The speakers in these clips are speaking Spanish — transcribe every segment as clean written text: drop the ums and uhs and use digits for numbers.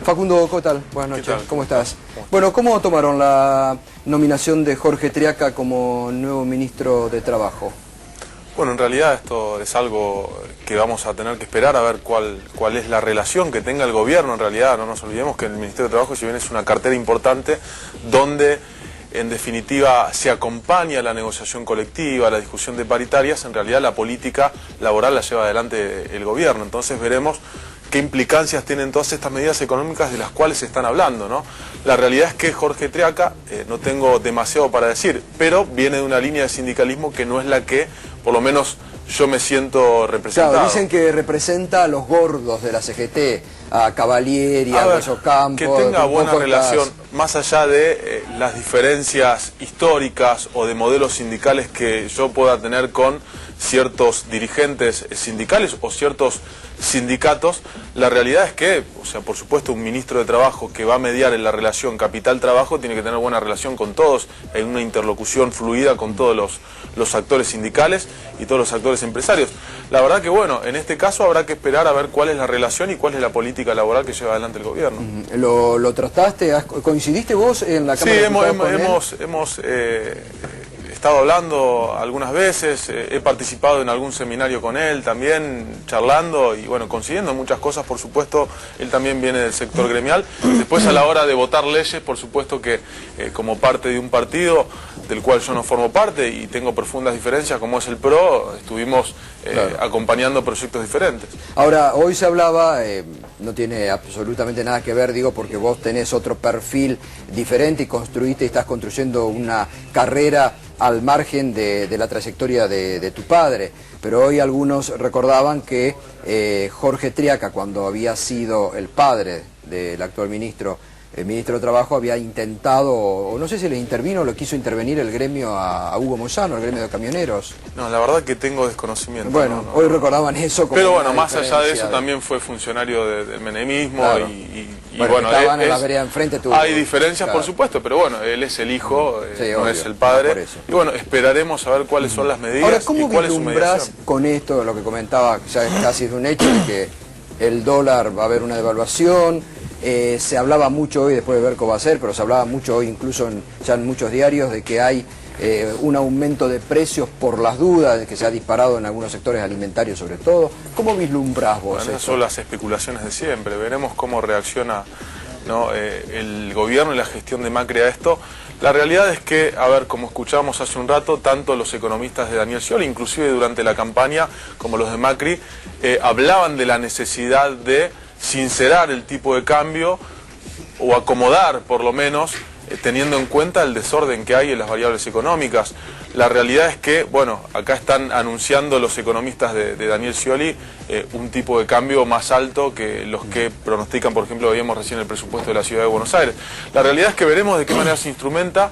Facundo, ¿qué tal? Buenas noches, ¿cómo estás? Bueno, ¿cómo tomaron la nominación de Jorge Triaca como nuevo ministro de Trabajo? Bueno, en realidad esto es algo que vamos a tener que esperar a ver cuál es la relación que tenga el gobierno. En realidad no nos olvidemos que el Ministerio de Trabajo, si bien es una cartera importante, donde en definitiva se acompaña la negociación colectiva, la discusión de paritarias, en realidad la política laboral la lleva adelante el gobierno. Entonces veremos qué implicancias tienen todas estas medidas económicas de las cuales se están hablando, ¿no? La realidad es que Jorge Triaca, no tengo demasiado para decir, pero viene de una línea de sindicalismo que no es la que, por lo menos, yo me siento representado. Claro, dicen que representa a los gordos de la CGT, a Cavalieri, a Rosso Campos. Que tenga buena relación, más allá de las diferencias históricas o de modelos sindicales que yo pueda tener con ciertos dirigentes sindicales o ciertos sindicatos. La realidad es que, o sea, por supuesto, un ministro de Trabajo que va a mediar en la relación capital-trabajo tiene que tener buena relación con todos, en una interlocución fluida con todos los actores sindicales y todos los actores empresarios. La verdad que, bueno, en este caso habrá que esperar a ver cuál es la relación y cuál es la política laboral que lleva adelante el gobierno. ¿Lo trataste? ¿Coincidiste vos en la Cámara de Diputados? Sí, hemos estado hablando algunas veces, he participado en algún seminario con él también, charlando y bueno, consiguiendo muchas cosas. Por supuesto, él también viene del sector gremial. Después, a la hora de votar leyes, por supuesto que como parte de un partido del cual yo no formo parte y tengo profundas diferencias como es el PRO, estuvimos acompañando proyectos diferentes. Ahora, hoy se hablaba, no tiene absolutamente nada que ver, digo, porque vos tenés otro perfil diferente y estás construyendo una carrera al margen de la trayectoria de tu padre, pero hoy algunos recordaban que Jorge Triaca, cuando había sido el padre del actual ministro, el ministro de Trabajo, había intentado, o no sé si le intervino o le quiso intervenir el gremio a Hugo Moyano, el gremio de camioneros. No, la verdad que tengo desconocimiento. Bueno, hoy recordaban eso como pero bueno, más allá de eso también fue funcionario del menemismo, claro. y bueno, estaban en la vereda enfrente. Hay diferencias, claro, por supuesto, pero bueno, él es el hijo, sí, no obvio, es el padre. Y bueno, esperaremos a ver cuáles son las medidas. Ahora, ¿cómo y cuál es su vislumbrás con esto, lo que comentaba, ya es casi de un hecho, de que el dólar va a haber una devaluación? Se hablaba mucho hoy, después de ver cómo va a ser, pero se hablaba mucho hoy, incluso ya en muchos diarios, de que hay un aumento de precios por las dudas, de que se ha disparado en algunos sectores alimentarios sobre todo. ¿Cómo vislumbrás vos esas son las especulaciones de siempre. Veremos cómo reacciona, ¿no?, el gobierno y la gestión de Macri a esto. La realidad es que, a ver, como escuchábamos hace un rato, tanto los economistas de Daniel Scioli, inclusive durante la campaña, como los de Macri, hablaban de la necesidad de sincerar el tipo de cambio o acomodar, por lo menos, teniendo en cuenta el desorden que hay en las variables económicas. La realidad es que, bueno, acá están anunciando los economistas de Daniel Scioli un tipo de cambio más alto que los que pronostican, por ejemplo, veíamos recién el presupuesto de la Ciudad de Buenos Aires. La realidad es que veremos de qué manera se instrumenta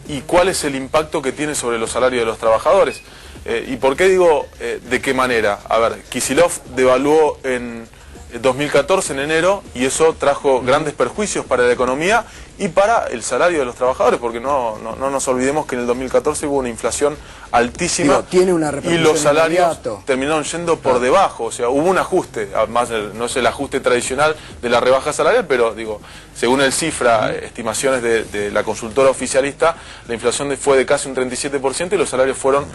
y cuál es el impacto que tiene sobre los salarios de los trabajadores. ¿Y por qué digo de qué manera? A ver, Kicillof devaluó en 2014 en enero y eso trajo grandes perjuicios para la economía y para el salario de los trabajadores, porque no nos olvidemos que en el 2014 hubo una inflación altísima. Tiene una y los salarios terminaron yendo por debajo, o sea, hubo un ajuste, además no es el ajuste tradicional de la rebaja salarial, pero digo, según el CIFRA, estimaciones de la consultora oficialista, la inflación fue de casi un 37% y los salarios fueron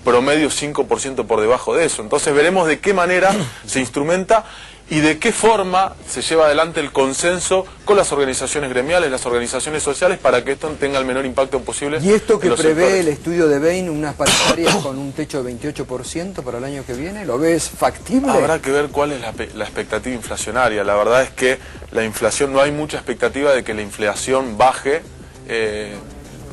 promedio 5% por debajo de eso. Entonces veremos de qué manera se instrumenta y de qué forma se lleva adelante el consenso con las organizaciones gremiales, las organizaciones sociales, para que esto tenga el menor impacto posible. ¿Y esto que prevé el estudio de Bain, unas paritarias con un techo de 28% para el año que viene, lo ves factible? Habrá que ver cuál es la expectativa inflacionaria. La verdad es que la inflación, no hay mucha expectativa de que la inflación baje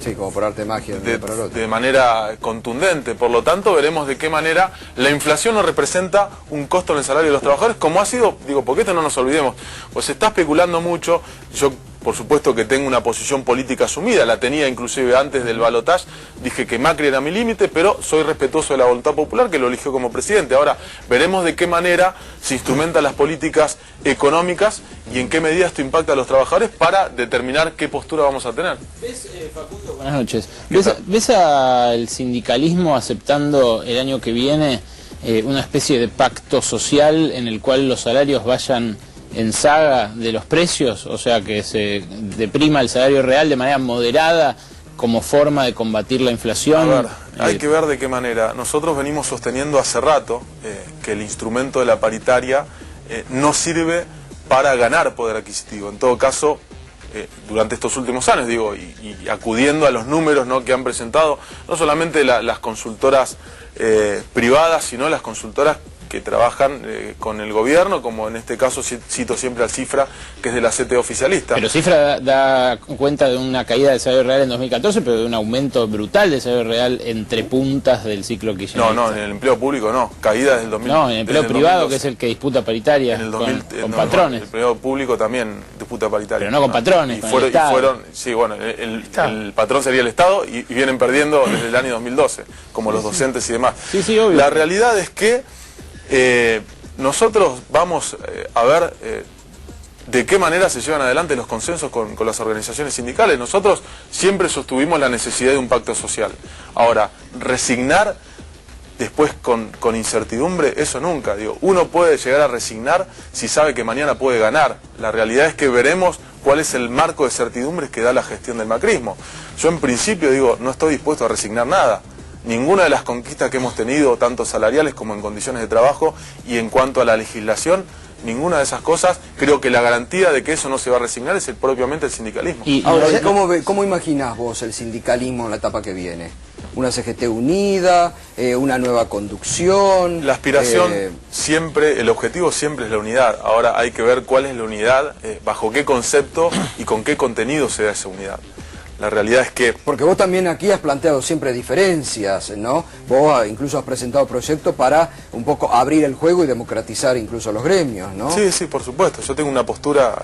sí, como por arte de magia. De manera contundente. Por lo tanto, veremos de qué manera la inflación no representa un costo en el salario de los trabajadores, como ha sido, digo, porque esto no nos olvidemos, pues se está especulando mucho. Yo, por supuesto que tengo una posición política asumida, la tenía inclusive antes del balotaje, dije que Macri era mi límite, pero soy respetuoso de la voluntad popular que lo eligió como presidente. Ahora, veremos de qué manera se instrumentan las políticas económicas y en qué medida esto impacta a los trabajadores para determinar qué postura vamos a tener. ¿Ves, Facundo, buenas noches, ¿ves al sindicalismo aceptando el año que viene una especie de pacto social en el cual los salarios vayan en saga de los precios, o sea que se deprima el salario real de manera moderada como forma de combatir la inflación? A ver, hay que ver de qué manera. Nosotros venimos sosteniendo hace rato que el instrumento de la paritaria no sirve para ganar poder adquisitivo. En todo caso, durante estos últimos años, digo, y acudiendo a los números, ¿no?, que han presentado, no solamente las consultoras privadas, sino las consultoras que trabajan con el gobierno, como en este caso cito siempre al Cifra, que es de la CTE oficialista. Pero Cifra da cuenta de una caída del salario real en 2014, pero de un aumento brutal del salario real entre puntas del ciclo kirchnerista. No, en el empleo público no, caída desde el 2000. No, en el empleo privado, que es el que disputa paritaria con patrones. El empleo público también disputa paritaria. Pero no con patrones, con el Estado. Sí, bueno, el patrón sería el Estado y vienen perdiendo desde el año 2012, como los docentes y demás. Sí, obvio. La realidad es que nosotros vamos a ver de qué manera se llevan adelante los consensos con las organizaciones sindicales. Nosotros siempre sostuvimos la necesidad de un pacto social. Ahora, resignar después con incertidumbre, eso nunca. Digo, uno puede llegar a resignar si sabe que mañana puede ganar. La realidad es que veremos cuál es el marco de certidumbres que da la gestión del macrismo. Yo en principio digo, no estoy dispuesto a resignar nada. Ninguna de las conquistas que hemos tenido, tanto salariales como en condiciones de trabajo y en cuanto a la legislación, ninguna de esas cosas, creo que la garantía de que eso no se va a resignar es propiamente el sindicalismo. Ahora, ¿cómo imaginás vos el sindicalismo en la etapa que viene? ¿Una CGT unida? ¿Una nueva conducción? La aspiración siempre, el objetivo siempre es la unidad. Ahora hay que ver cuál es la unidad, bajo qué concepto y con qué contenido se da esa unidad. La realidad es que... Porque vos también aquí has planteado siempre diferencias, ¿no? Vos incluso has presentado proyectos para un poco abrir el juego y democratizar incluso los gremios, ¿no? Sí, por supuesto. Yo tengo una postura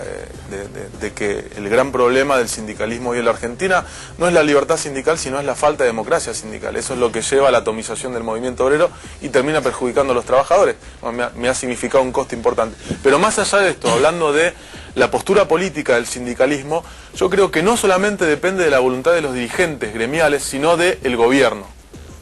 de que el gran problema del sindicalismo hoy en la Argentina no es la libertad sindical, sino es la falta de democracia sindical. Eso es lo que lleva a la atomización del movimiento obrero y termina perjudicando a los trabajadores. Bueno, me ha significado un coste importante. Pero más allá de esto, hablando de la postura política del sindicalismo, yo creo que no solamente depende de la voluntad de los dirigentes gremiales, sino del gobierno.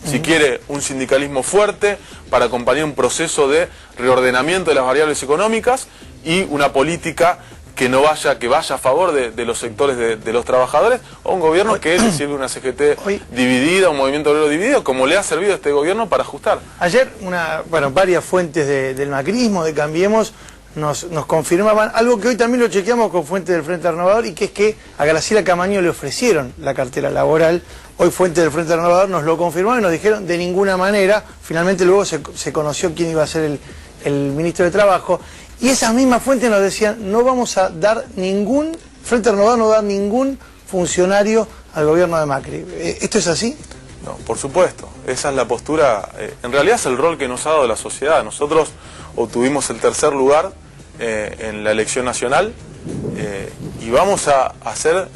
Si quiere un sindicalismo fuerte para acompañar un proceso de reordenamiento de las variables económicas y una política que vaya a favor de los sectores de los trabajadores, o un gobierno que le sirve una CGT dividida, un movimiento obrero dividido, como le ha servido a este gobierno para ajustar. Ayer varias fuentes del macrismo, de Cambiemos, nos confirmaban algo que hoy también lo chequeamos con fuentes del Frente Renovador, y que es que a Graciela Camaño le ofrecieron la cartera laboral. Hoy fuentes del Frente Renovador nos lo confirmaron y nos dijeron de ninguna manera. Finalmente luego se conoció quién iba a ser el ministro de Trabajo, y esas mismas fuentes nos decían: no vamos a dar Frente Renovador no va a dar ningún funcionario al gobierno de Macri. ¿Esto es así? No, por supuesto, esa es la postura, en realidad es el rol que nos ha dado la sociedad. Nosotros obtuvimos el tercer lugar en la elección nacional y vamos a hacer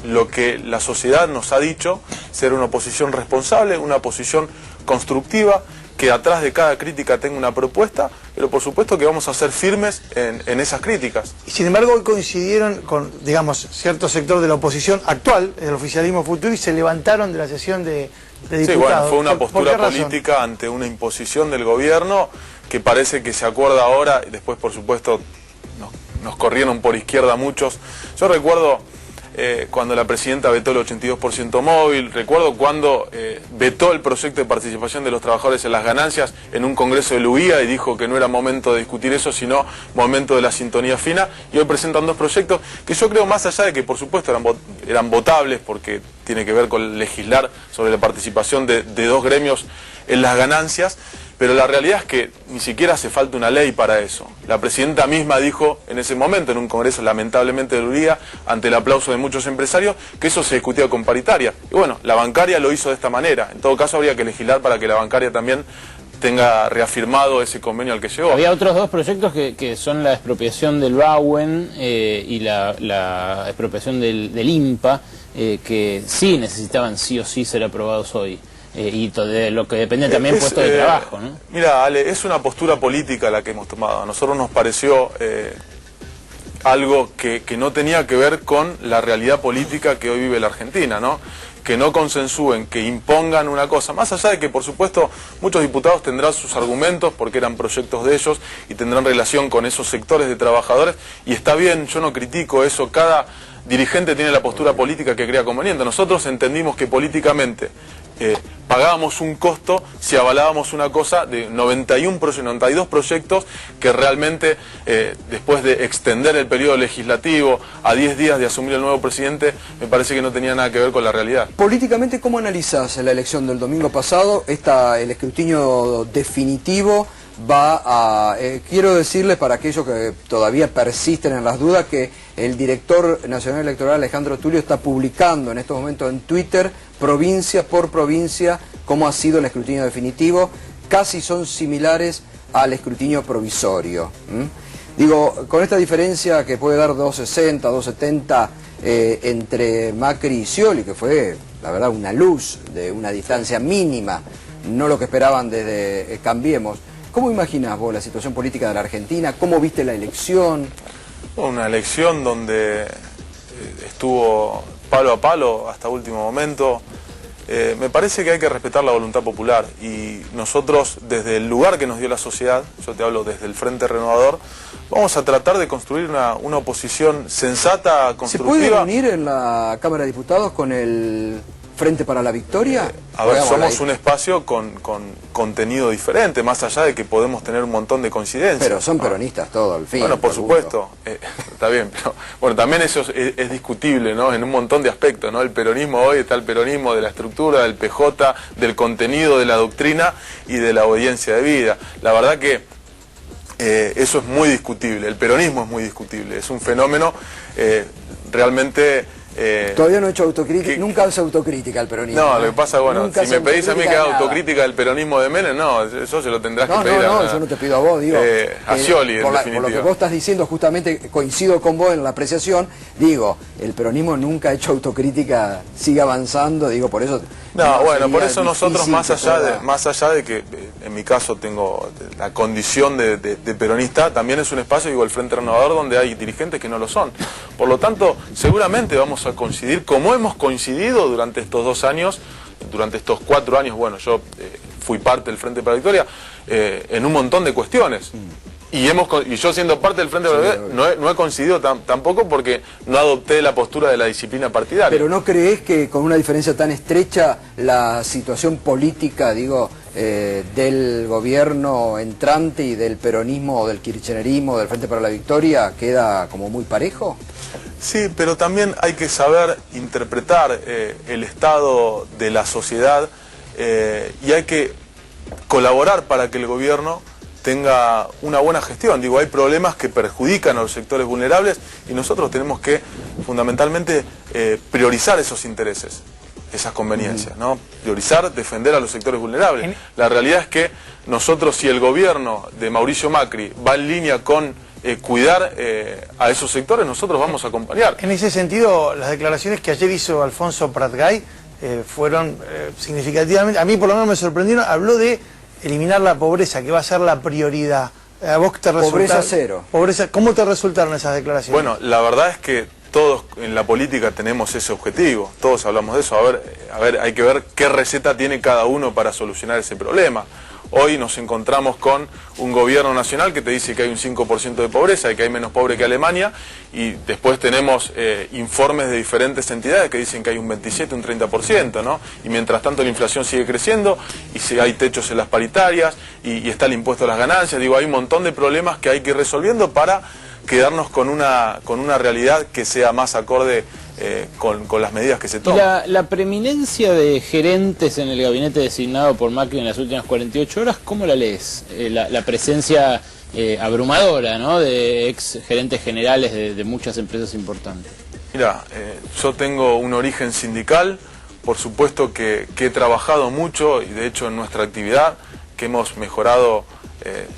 lo que la sociedad nos ha dicho, ser una oposición responsable, una oposición constructiva, que atrás de cada crítica tenga una propuesta, pero por supuesto que vamos a ser firmes en esas críticas. Y sin embargo hoy coincidieron con, digamos, cierto sector de la oposición actual, el oficialismo futuro, y se levantaron de la sesión de diputados. Sí, bueno, fue una postura política ante una imposición del gobierno que parece que se acuerda ahora, y después por supuesto nos corrieron por izquierda muchos. Yo recuerdo cuando la presidenta vetó el 82% móvil, recuerdo cuando vetó el proyecto de participación de los trabajadores en las ganancias en un congreso de Luía y dijo que no era momento de discutir eso, sino momento de la sintonía fina, y hoy presentan dos proyectos que yo creo, más allá de que por supuesto eran votables, porque tiene que ver con legislar sobre la participación de dos gremios en las ganancias, pero la realidad es que ni siquiera hace falta una ley para eso. La presidenta misma dijo en ese momento, en un congreso lamentablemente de Luría, ante el aplauso de muchos empresarios, que eso se discutía con paritaria. Y bueno, la bancaria lo hizo de esta manera. En todo caso habría que legislar para que la bancaria también tenga reafirmado ese convenio al que llegó. Había otros dos proyectos que son la expropiación del BAUEN y la expropiación del INPA, que sí necesitaban sí o sí ser aprobados hoy. Y de lo que depende también puesto de trabajo, ¿no? Mira, Ale, es una postura política la que hemos tomado. A nosotros nos pareció algo que no tenía que ver con la realidad política que hoy vive la Argentina, ¿no? que no consensúen, que impongan una cosa, más allá de que por supuesto muchos diputados tendrán sus argumentos porque eran proyectos de ellos y tendrán relación con esos sectores de trabajadores, y está bien, yo no critico eso, cada dirigente tiene la postura política que crea conveniente. Nosotros entendimos que políticamente pagábamos un costo si avalábamos una cosa de 92 proyectos que realmente, después de extender el periodo legislativo a 10 días de asumir el nuevo presidente, me parece que no tenía nada que ver con la realidad. Políticamente, ¿cómo analizás la elección del domingo pasado? El escrutinio definitivo va a... quiero decirles, para aquellos que todavía persisten en las dudas, que el director nacional electoral, Alejandro Tulio, está publicando en estos momentos en Twitter, provincia por provincia, cómo ha sido el escrutinio definitivo. Casi son similares al escrutinio provisorio. Digo, con esta diferencia que puede dar 260, 270 entre Macri y Scioli, que fue, la verdad, una luz de una distancia mínima, no lo que esperaban desde Cambiemos. ¿Cómo imaginás vos la situación política de la Argentina? ¿Cómo viste la elección? Una elección donde estuvo palo a palo hasta último momento. Me parece que hay que respetar la voluntad popular, y nosotros, desde el lugar que nos dio la sociedad, yo te hablo desde el Frente Renovador, vamos a tratar de construir una oposición sensata, constructiva. ¿Se puede unir en la Cámara de Diputados con el Frente para la Victoria? A ver, somos un espacio con contenido diferente, más allá de que podemos tener un montón de coincidencias. Pero son peronistas todos, al fin. Bueno, por supuesto, está bien, pero bueno, también eso es discutible, ¿no? En un montón de aspectos, ¿no? El peronismo hoy está el peronismo de la estructura, del PJ, del contenido, de la doctrina y de la obediencia de vida. La verdad que eso es muy discutible, el peronismo es muy discutible, es un fenómeno realmente... Todavía no he hecho autocrítica, nunca hace autocrítica el peronismo. No, lo que pasa, bueno, nunca si me pedís a mí que haga autocrítica del peronismo de Menem, no, eso se lo tendrás que pedir yo no te pido a vos, digo, a Scioli, en definitiva. Por lo que vos estás diciendo, justamente coincido con vos en la apreciación, digo, el peronismo nunca ha hecho autocrítica, sigue avanzando, digo, por eso... No, bueno, por eso nosotros, más allá de que en mi caso tengo la condición de peronista, también es un espacio, digo, el Frente Renovador, donde hay dirigentes que no lo son. Por lo tanto, seguramente vamos a coincidir, como hemos coincidido durante estos 2 años, durante estos 4 años, bueno, yo fui parte del Frente para la Victoria, en un montón de cuestiones. Y yo, siendo parte del Frente para la Victoria, no he coincidido tampoco porque no adopté la postura de la disciplina partidaria. Pero ¿no crees que con una diferencia tan estrecha la situación política, digo, del gobierno entrante y del peronismo o del kirchnerismo, del Frente para la Victoria, queda como muy parejo? Sí, pero también hay que saber interpretar el estado de la sociedad y hay que colaborar para que el gobierno tenga una buena gestión. Digo, hay problemas que perjudican a los sectores vulnerables y nosotros tenemos que fundamentalmente priorizar esos intereses, esas conveniencias, ¿no? Priorizar, defender a los sectores vulnerables. La realidad es que nosotros, si el gobierno de Mauricio Macri va en línea con cuidar a esos sectores, nosotros vamos a acompañar. En ese sentido, las declaraciones que ayer hizo Alfonso Pratgay fueron significativamente, a mí por lo menos me sorprendieron, habló de eliminar la pobreza, que va a ser la prioridad. ¿A vos te resulta? Pobreza cero. ¿Cómo te resultaron esas declaraciones? Bueno, la verdad es que todos en la política tenemos ese objetivo, todos hablamos de eso. A ver, hay que ver qué receta tiene cada uno para solucionar ese problema. Hoy nos encontramos con un gobierno nacional que te dice que hay un 5% de pobreza y que hay menos pobre que Alemania, y después tenemos informes de diferentes entidades que dicen que hay un 27, un 30%, ¿no? Y mientras tanto la inflación sigue creciendo, y si hay techos en las paritarias, y está el impuesto a las ganancias. Digo, hay un montón de problemas que hay que ir resolviendo para quedarnos con una realidad que sea más acorde con las medidas que se toman. La preeminencia de gerentes en el gabinete designado por Macri en las últimas 48 horas, ¿cómo la lees? La presencia abrumadora, ¿no?, de ex gerentes generales de muchas empresas importantes. Mira, yo tengo un origen sindical, por supuesto que he trabajado mucho, y de hecho en nuestra actividad, que hemos mejorado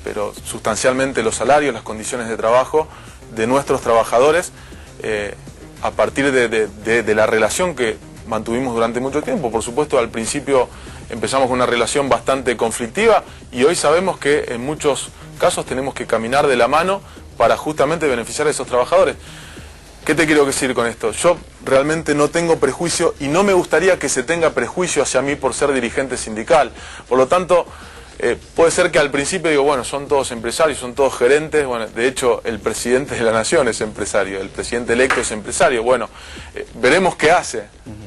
pero sustancialmente los salarios, las condiciones de trabajo de nuestros trabajadores, a partir de la relación que mantuvimos durante mucho tiempo. Por supuesto, al principio empezamos con una relación bastante conflictiva, y hoy sabemos que en muchos casos tenemos que caminar de la mano para justamente beneficiar a esos trabajadores. ¿Qué te quiero decir con esto? Yo realmente no tengo prejuicio y no me gustaría que se tenga prejuicio hacia mí por ser dirigente sindical. Por lo tanto, puede ser que al principio digo, bueno, son todos empresarios, son todos gerentes. Bueno, de hecho, el presidente de la nación es empresario, el presidente electo es empresario. Bueno, veremos qué hace,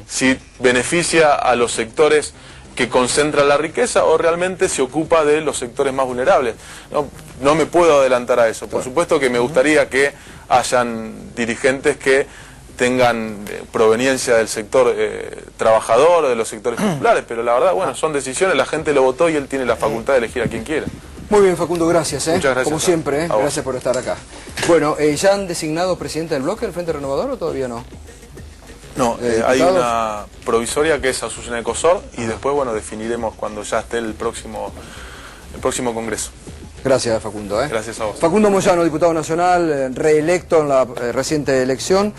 si beneficia a los sectores que concentran la riqueza o realmente se ocupa de los sectores más vulnerables. No me puedo adelantar a eso. Por supuesto que me gustaría que hayan dirigentes que tengan proveniencia del sector trabajador o de los sectores populares, pero la verdad, bueno, son decisiones, la gente lo votó y él tiene la facultad de elegir a quien quiera. Muy bien, Facundo, gracias. Muchas gracias. Como siempre, gracias por estar acá. Bueno, ¿ya han designado presidente del bloque del Frente Renovador o todavía no? No, hay una provisoria que es Azucena Ecosor y después, bueno, definiremos cuando ya esté el próximo congreso. Gracias, Facundo. Gracias a vos. Facundo Moyano, diputado nacional, reelecto en la reciente elección.